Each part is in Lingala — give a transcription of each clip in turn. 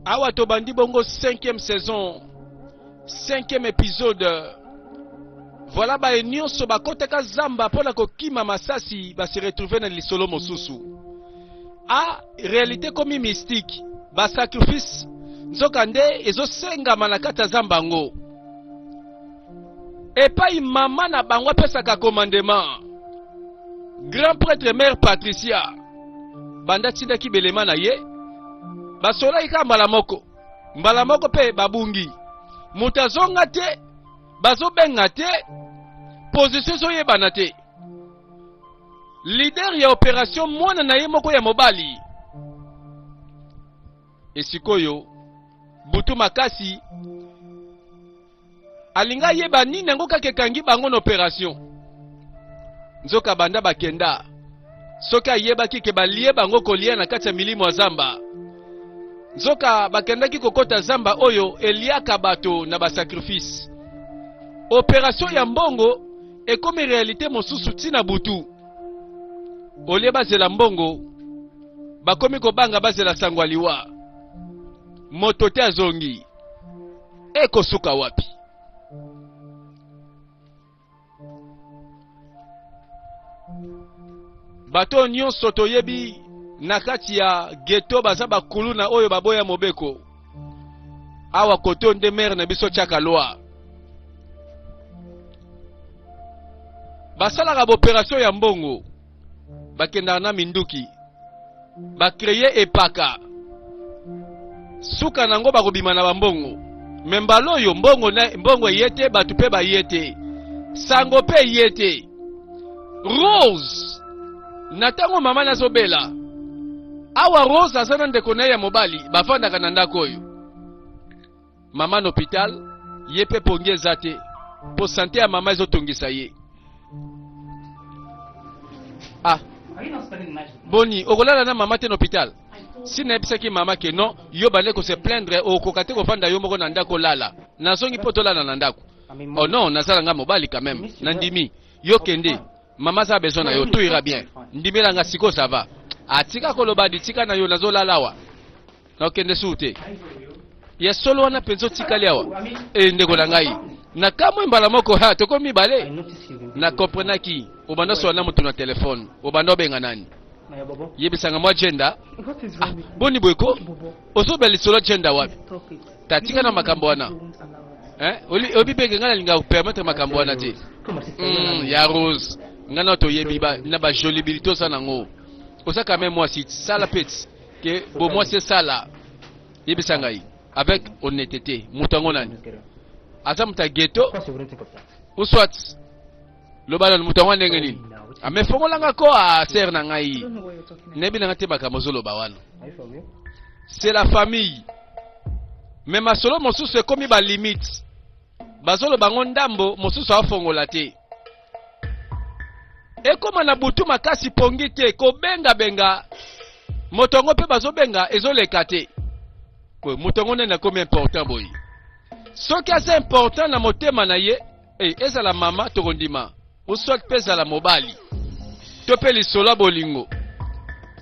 Awa tobandi bongo 5e saison, 5e épisode. Voilà ba nyonso bakotaka zamba pona kokima masasi ba se retrouver na lisolo mosusu. A réalité comme mystique, ba sacrifice nzokande ezosengama na kata zamba ngo. Epai mama na bango pesaka commandement. Grand prêtre mère Patricia banda tinda kibelema na ye basola ika mbala moko pe babungi mutazonga te bazobenga te position zoyebana te. Leader ya opération mwana na ye moko ya mobali esikoyo butu makasi alinga yeba nini ngo kakekangi bango na opération nzoka banda bakenda soka yeba kike balie bango kolia na kati ya milimo ya zamba nzoka bakendaki kokota zamba oyo eliaka bato na basacrifice. Opération ya mbongo ekomi réalité mosusu tina butu olie bazela mbongo bakomi kobanga bazela sangwa liwa moto te azongi ekosuka wapi. Bato nyonso toyebi na kati ya ghetto baza bakulu na oyo baboya mobeko awa koto nde mer na biso chaka loa basalaka opération ya mbongo bakendaka na minduki bakreye epaka suka nango bakobima na bambongo membalo oyo mbongo eyete batu pe bayete sango pe yete Rose na tango mama nazobela awa Rose azana ndeko na ya mobali bafandaka na ndako oyo mama na hôpital ye pe pongi eza te po sante ya mama ezotongisa ye. Ah boni okolala na mama te na hôpital si nayebisaki mama ke non yo bande ko se plaindre okoka te kofanda yo moko na ndako lala nazongi po tolala na ndako. Oh non nazala nga mobali quand même nandimi yo kende mama za besoin na yo tout ira bien ndimela nga siko ça va atika koloba ditika na yo nazolalawa na okende sute ya solo wana penzo tikali awa ndeko na ngai na kamwe mbala moko ha tokomi bale na komprenaki obanda so na mutu na telefone obanda benga nani yebisanga mwa agenda boni bweko osobeli solo agenda wapi tatika na makambo wana obi bege ngana linga permettre makambo wana te ya Rose ngana to yebi ba na ba jolibilité sana ngo osa quand même moi si sala pet que bon moi c'est ça là yebisanga yi avec honnêteté mutango nani asa muta ghetto ou soit le balon mutango ndenge nini amefongola ko a ser na ngai nebi na ngate bakamozolo bawana c'est la famille mais masolo mosusu ekomi ba limite bazolo bango ndambo mosusu afongola te ekoma na butu makasi pongi te ko benga motongo pe bazobenga ezoleka te ko motongo nena komi important boy soki asa important na motema na ye ezala mama tokondima osot pesa la mobali to pe lisola bolingo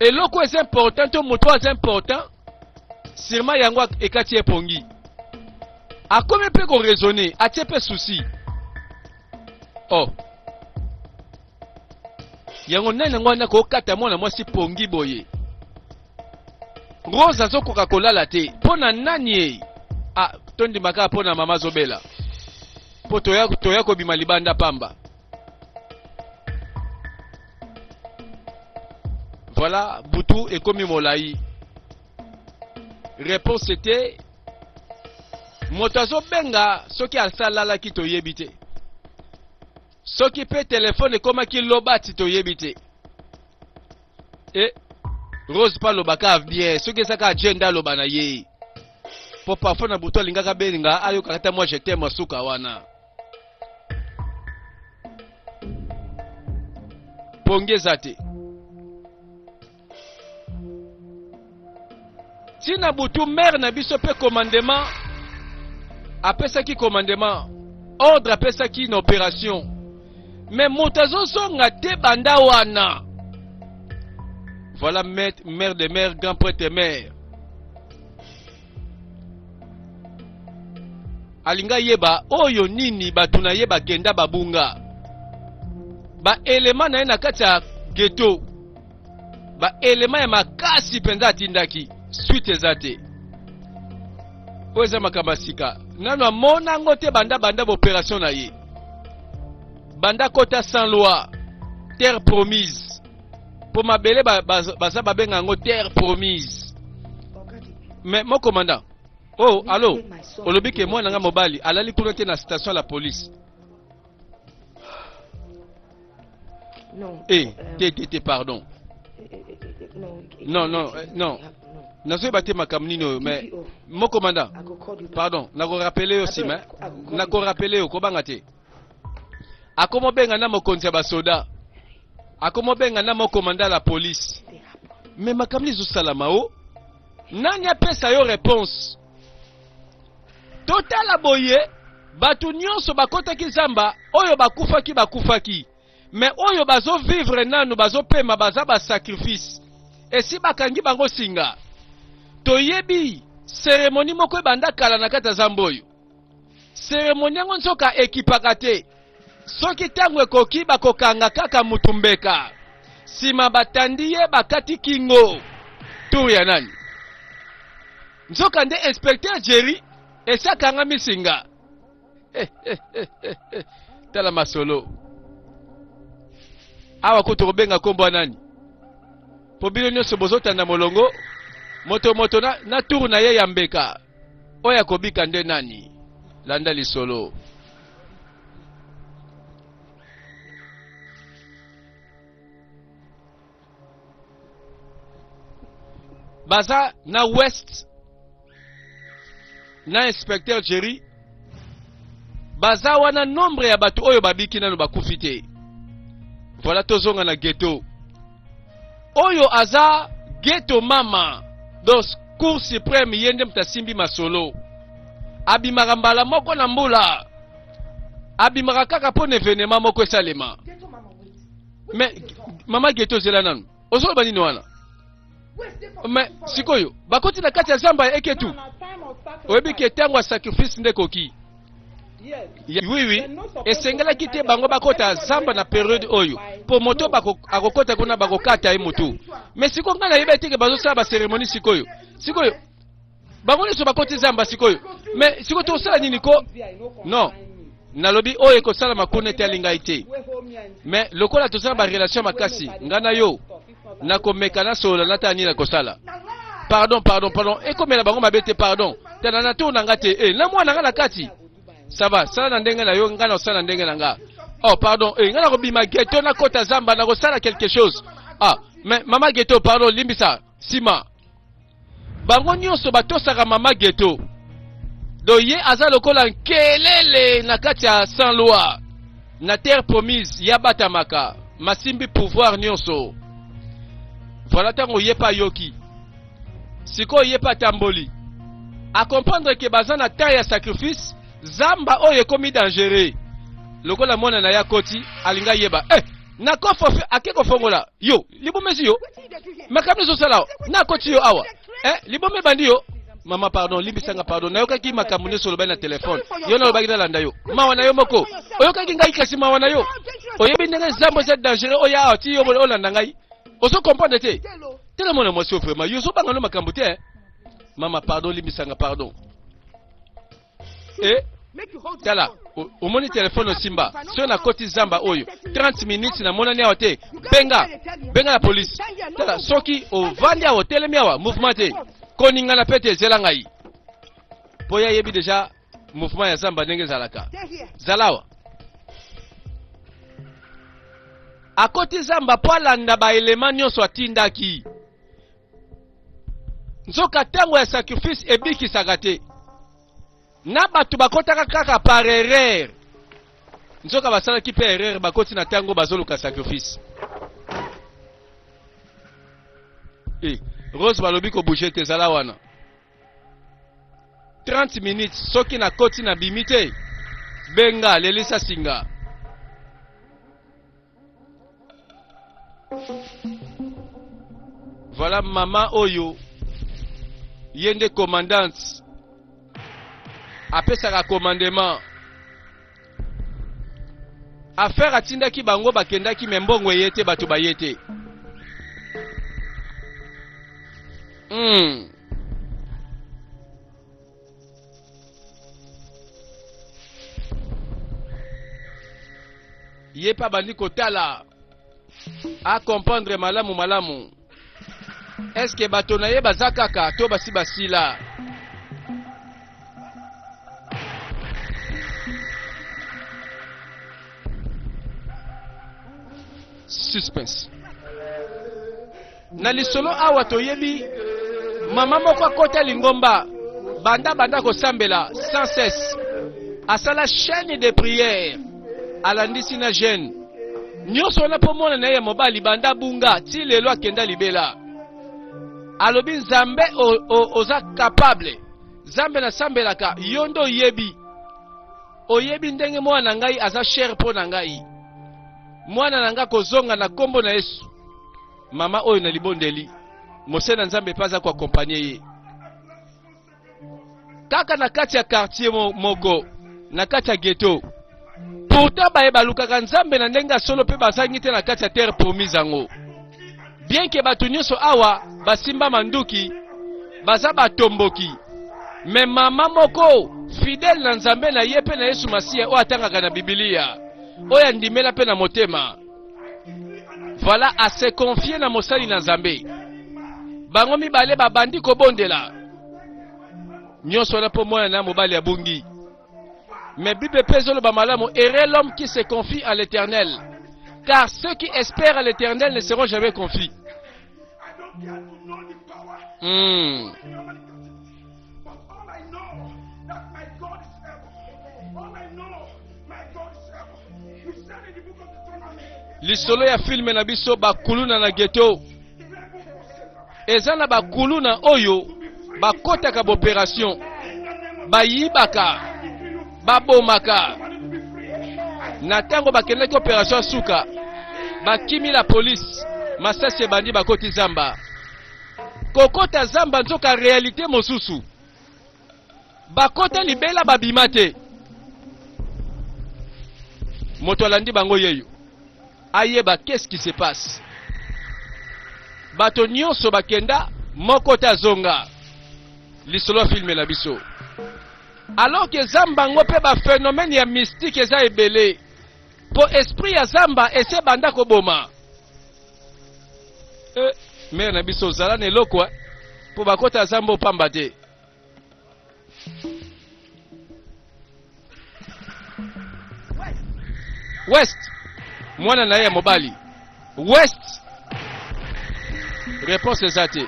eloko eza important to moto eza important sirma yango ekati epongi akomi pe ko raisonner atie pe souci oh yango nene ngwana ko kata mona mwasi pongi boye Rose azokoka kolala te pona nani tondi maka pona mama zobela po toya ko bima libanda pamba. Voilà butu ekomi molai. Réponse était motazo benga soki asalala ki toyebi te soki pe telefone ekoma ki loba ti toyebi te Rose pa lobaka bien soki esaka agenda loba na ye po parfois na butu alingaka beninga ayoka ata moi je t'aime suka wana pongeza te tina butu mère na biso pe commandement apesaki commandement ordre apesaki na opération mais motazo songa te banda wana. Voilà mère de mère, grand prêtre mère. alinga yeba oyo nini batuna yeba kenda babunga ba elema na ye na kati ya ghetto ba elema ya makasi penza atindaki suite eza te oyo eza makambo ya sika nano amona yango te banda baopération na ye banda kota sans loi terre promise po mabele baza babenga yango terre promise mais mon commandant oh allo olobi ke mwana nga mobali alali kuna te na station ya la police non te pardon non nazoyeba te makambo nini oyo mais mon commandant pardon nakorapele yo si mais nakorapele yo kobanga te akomobenga na mokonzi ya basoda akomobenga na mokomanda la police mais makambo ezosalama o nani apesa yo réponse totala boye bato nyonso bakotaki zamba oyo bakufaki mais oyo bazovivre nanu bazopema baza basacrifice esi bakangi bango singa toyebi cérémonie moko ebanda kala na kati ya zamba oyo cérémonie yango nzoka ekipaka te soki ntango ekoki bakokanga kaka mutu mbeka nsima batandi ye bakati kingo tour ya nani nzoka nde inspecteur Jerry esi akanga misinga tala masolo awa kutu kobenga kombo nani po bino nyonso bozotanda molongo moto na tour na ye ya mbeka oyo akobika nde nani landa lisolo baza na west na inspecteur Jerry baza wana nombre ya bato oyo babiki nano bakufi te voilà tozonga na ghetto oyo aza ghetto mama dos cour suprême yende mtasimbi masolo abimaka mbala moko na mbula abimaka kaka po na événement moko esalema mais mama ghetto zela nanu ozoloba nini wana mais sikoyo bakoti na kati ya zamba ya eketu oyebi ke ntango ya sacrifice nde koki oui esengelaki te bango bakota zamba na periode oyo po moto akokota kuna bakokata ye motu mais sikoyo ngai nayebi teke bazosala baceremonie sikoyo bango nyonso bakoti zamba sikoyo mais sikoyo tosala nini ko non nalobi oyo ekosala makuna ete alingai te mais lokola tosala barelation makasi ngai na yo nakomeka na sola nata nini nakosala pardon ekomela bango mabe te pardon tana na tour nanga te na mwana nga na kati ça va sala na ndenge na yo nga na osala ndenge na nga oh pardon nga na kobima ghetto na kota zamba na kosala quelque chose mais mama ghetto pardon limbisa sima bango nyonso batosaka mama ghetto do ye aza lokola nkelele na kati ya sans loi na terre promise ya batamaka masimbi pouvoir nyonso voilà tango yepa yoki siko yepa tamboli a comprendre que baza na temps ya sacrifice zamba oyo ekomi dangereux lokola mwana na ya koti alinga yeba na kofo akeko fongola yo libomesi yo makambo zosala na koti yo awa libome bandi yo mama pardon limbisanga pardon nayokaki makambo nyonso olobai na telefone yo nalobaki nalanda yo mawa na yo moko oyokaki ngai kasi mawa na yo oyebi ndenge zambo eza dangereux oyo awa ti yo olanda ngai ozo comprendre te tela mwana mwasi vraiment yo zobanga no makambo te mama pardon limbisanga pardon tala omoni telefone osimba soki nakoti zamba oyo 30 minutes na monani awa te benga la police tala soki ovandi awa otelemi awa mouvement te koningana mpe te ezela ngai mpo ye ayebi deja mouvement ya zamba ndenge ezalaka zala awa akoti zamba mpo alanda baelema nyonso atindaki nzoka ntango ya sacrifice ebikisaka te na bato bakotaka kaka par erreur nzoka basalaki mpe erreur bakoti na ntango bazoluka sacrifice Rose balobi kobouge te ezala wana 30 minutes soki na koti na bimi te benga lelisa singa voilà mama oyo yende commandante apesaka commandement affaire atindaki bango bakendaki me mbongo eyete bato bayete. Ye pa bandi kotala a comprendre malamu malamu. Est-ce que bato na ye baza kaka to basi basila? Suspense. Na lisolo awa toyebi mama moko akota lingomba banda kosambela sans cesse. Asala chaîne de prière alandisi na jeune. Nyonso na pomona na ye mobali banda bunga ti lelo akenda libela. Alobi Nzambe oza capable. Nzambe na sambelaka yondo oyebi. Oyebi ndenge mwana ngai aza cher po na ngai. Mwana nanga kozonga na kombo na Yesu. Mama oyo na libondeli. Mosena Nzambe paza kwa kompanye ye. Kaka na kati ya quartier moko, na kati ya ghetto. Pourtant bayeba lukaka Nzambe na ndenga solo pe bazangi te na kati ya terre promise yango. Bien que bato nyonso awa basimba manduki, baza batomboki. Mais mama moko fidèle na Nzambe na ye pe na Yesu Masiya o atangaka na Biblia. Oya ndimela pe na motema. Voilà à se confier na mosali na Nzambe. Bango mibale babandi kobondela. Nyonso na po moya na mobali ya bungi. Mais Bible pezolo ba malamu heureux l'homme qui se confie à l'Éternel. Car ceux qui espèrent à l'Éternel ne seront jamais confiés. Lisolo ya filme na biso bakuluna na ghetto. Ezana bakuluna oyo bakotaka bopération. Bayibaka. Babomaka. Na tango bakendaki opération suka. Bakimi la police. Masasi bandi bakoti zamba. Kokota zamba nzoka réalité mosusu. Bakota libela babimate. Moto alandi bango yeyo. Ayeba, qu'est-ce qui se passe? Bato nyonso bakenda moko ta zonga. Lisolo filme na biso. Alors que zamba ngo pe ba phénomène ya mystique eza ebele. Po esprit ya zamba ese banda koboma. Mère na biso zala ne lokwa po bakota zamba opamba te. West. Mwana na ye mobali. West. Réponse ezate.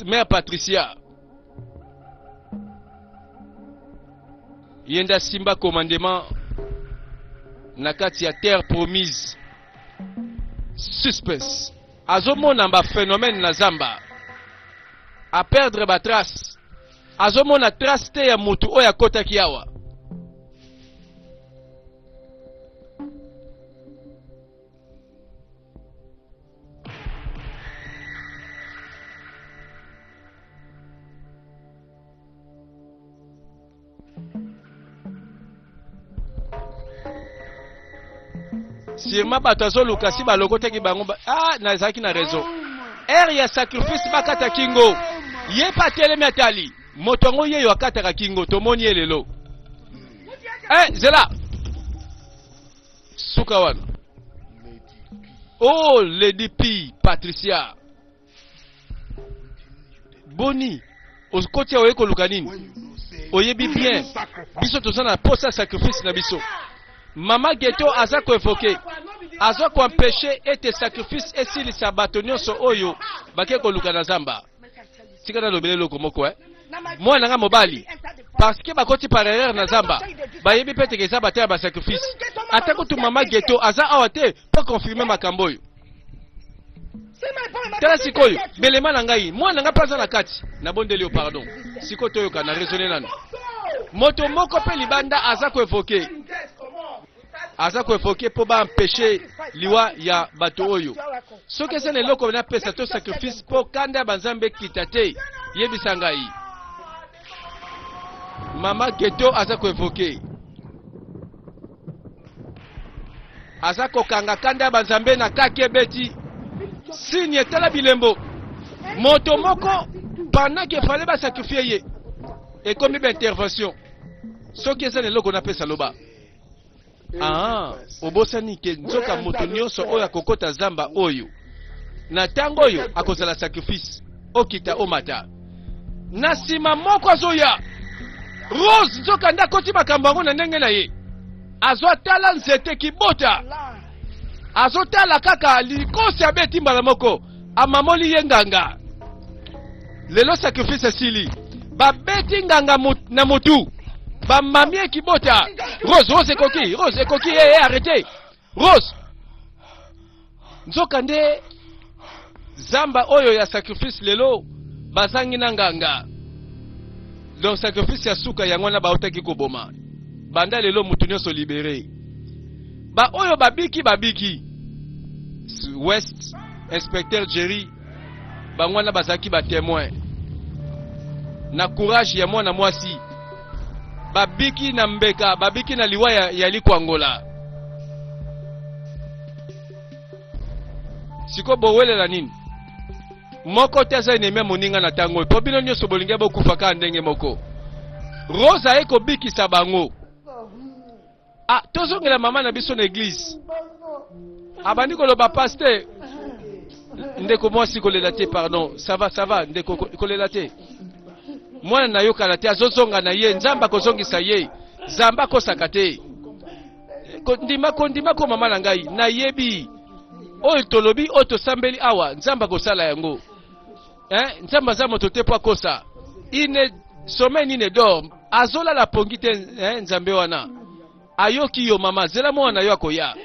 Mère Patricia. Yenda simba commandement na kati ya terre promise. Suspense. Azomona ba phénomène na zamba. A perdre ba trace. Azomona trace te ya mutu oya kota kiawa. Sirma batazo lukasi balokoteki bango nazaki na raison. Er ya sacrifice bakata kingo. Ye patelemi atali. Motongo ye yo akata kingo tomoni elelo. Zela. Suka wana. Oh Lady P Patricia. Boni. Oskoti oye ko lukanini. Oyebi bien. Biso tozana posa sacrifice na biso. Mama ghetto aza ko évoquer. Aza ko empêcher ete sacrifice esili sabato nyonso oyo bake ko luka na zamba. Tika na lobele loko moko mwana nga mobali parce que bakoti par erreur na zamba bayebi pete ke zamba te ba sacrifice. Atako tu mama ghetto aza awate pour confirmer makambo yo. tala sikoyo belema na ngai mwana nga paza na kati na bondeli yo pardon siko toyoka na raisonner nano moto moko pe libanda aza ko evoke po ba empêcher liwa ya bato oyo soki eza na eloko na pesa to sacrifice po kanda banzambe kita te yebisa ngai mama Geto aza ko evoke aza ko kanga kanda banzambe na kake beti signe tala bilembo moto moko pendant que fallait ba sacrifier ye et comme une intervention soki eza na eloko na pesa loba obosani ke nzoka moto nyonso oyo akokota zamba oyo na tango oyo akozala sacrifice okita omata na sima moko azoya Rose nzoka ndakoti makambo yango na ndenge na ye azotala nzete kibota azotala kaka likosi abeti mbala moko amamoli ye nganga lelo sacrifice asili babeti nganga na motu bamamie kibota Rose ekoki arrêtez Rose nzoka nde zamba oyo ya sacrifice lelo bazangi na nganga donc sacrifice ya suka yango na baotaki koboma banda lelo mutu nyonso libéré ba oyo babiki West inspecteur Jerry bangwana bazaki ba témoin na courage ya mwana mwasi babiki na mbeka babiki na liwa ya likwangola siko bowelela nini moko teza ineme moninga na tango po bino nyonso bolinga bokufa ka ndenge moko Rosa eko bikisa bango tozongela mama na biso na église abandi koloba pasteur ndeko mwasi kolela te pardon ça va ndeko kolela te mwana na yo kala te azozonga na ye nzamba kozongisa ye zamba kosaka te kondima ko mama na ngai na yebi oyo tolobi oyo tosambeli awa nzamba kosala yango nzamba za moto te po akosa ine semaine ine dor azola la pongi te nzambe wana ayoki yo mama zela mwana yo akoya